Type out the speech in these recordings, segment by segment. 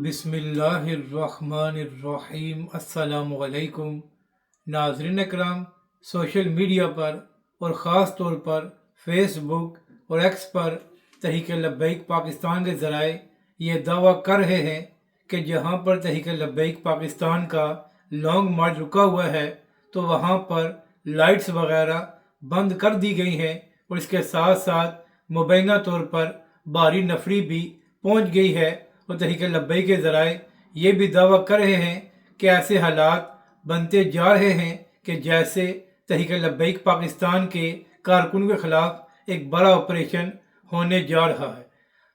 बिस्मिल्लाहिर्रहमानिर्रहीम। अस्सलाम वालेकुम नाज़रीन करम। सोशल मीडिया पर और ख़ास तौर पर फेसबुक और एक्स पर तहरीक लब्बैक पाकिस्तान के ज़राए ये दावा कर रहे हैं कि जहां पर तहरीक लब्बैक पाकिस्तान का लॉन्ग मार्च रुका हुआ है तो वहां पर लाइट्स वगैरह बंद कर दी गई हैं और इसके साथ साथ मुबैना तौर पर भारी नफरी भी पहुंच गई है। और तहरीक लब्बैक के ज़राए ये भी दावा कर रहे हैं कि ऐसे हालात बनते जा रहे हैं कि जैसे तहरीक लब्बैक पाकिस्तान के कारकुन के ख़िलाफ़ एक बड़ा ऑपरेशन होने जा रहा है।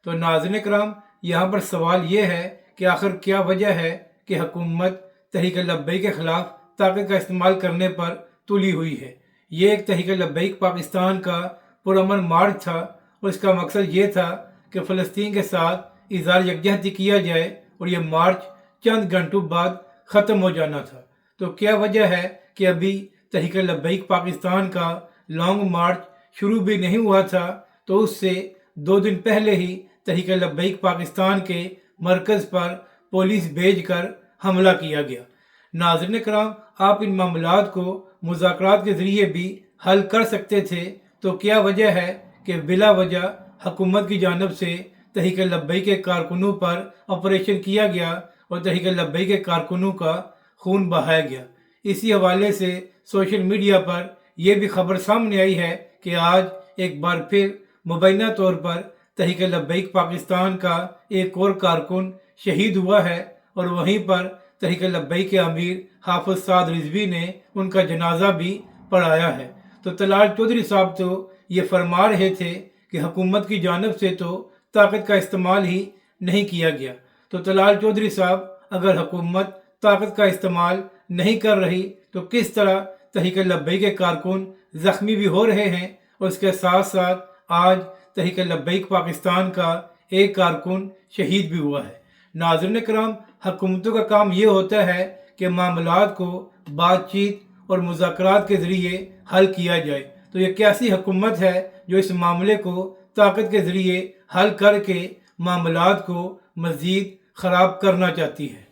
तो नाज़रीन करम, यहाँ पर सवाल ये है कि आखिर क्या वजह है कि हुकूमत तहरीक लब्बैक के ख़िलाफ़ ताकत का इस्तेमाल करने पर तुली हुई है। ये एक तहरीक लब्बैक पाकिस्तान का पुरअमन मार्च था और इसका मकसद ये था कि फ़लस्तीन के साथ इज़हार यकजहती किया जाए और ये मार्च चंद घंटों बाद ख़त्म हो जाना था। तो क्या वजह है कि अभी तहरीक लब्बैक पाकिस्तान का लॉन्ग मार्च शुरू भी नहीं हुआ था, तो उससे 2 दिन पहले ही तहरीक लब्बैक पाकिस्तान के मरकज़ पर पुलिस भेज कर हमला किया गया। नाज़रीन करम, आप इन मामलात को मुज़ाकरात के ज़रिए भी हल कर सकते थे, तो क्या वजह है कि बिला वजह हुकूमत की जानिब से तहरीक लब्बैक के कारकुनों पर ऑपरेशन किया गया और तहरीक लब्बैक के कारकुनों का खून बहाया गया। इसी हवाले से सोशल मीडिया पर यह भी खबर सामने आई है कि आज एक बार फिर मुबैना तौर पर तहरीक लब्बैक पाकिस्तान का एक और कारकुन शहीद हुआ है और वहीं पर तहरीक लब्बैक के अमीर हाफिज साद रिजवी ने उनका जनाजा भी पढ़ाया है। तो तलाल चौधरी साहब तो ये फरमा रहे थे कि हुकूमत की जानिब से तो ताकत का इस्तेमाल ही नहीं किया गया। तो तलाल चौधरी साहब, अगर हुकूमत ताकत का इस्तेमाल नहीं कर रही तो किस तरह तहरीक लब्बैक के कारकुन ज़ख्मी भी हो रहे हैं और इसके साथ साथ आज तहरीक लब्बैक पाकिस्तान का एक कारकुन शहीद भी हुआ है। नाज़रीन करम, हुकूमतों का काम ये होता है कि मामलात को बातचीत और मुज़ाकरात के ज़रिए हल किया जाए। तो ये कैसी हुकूमत है जो इस मामले को ताकत के ज़रिए हल करके मामलात को मज़ीद ख़राब करना चाहती है।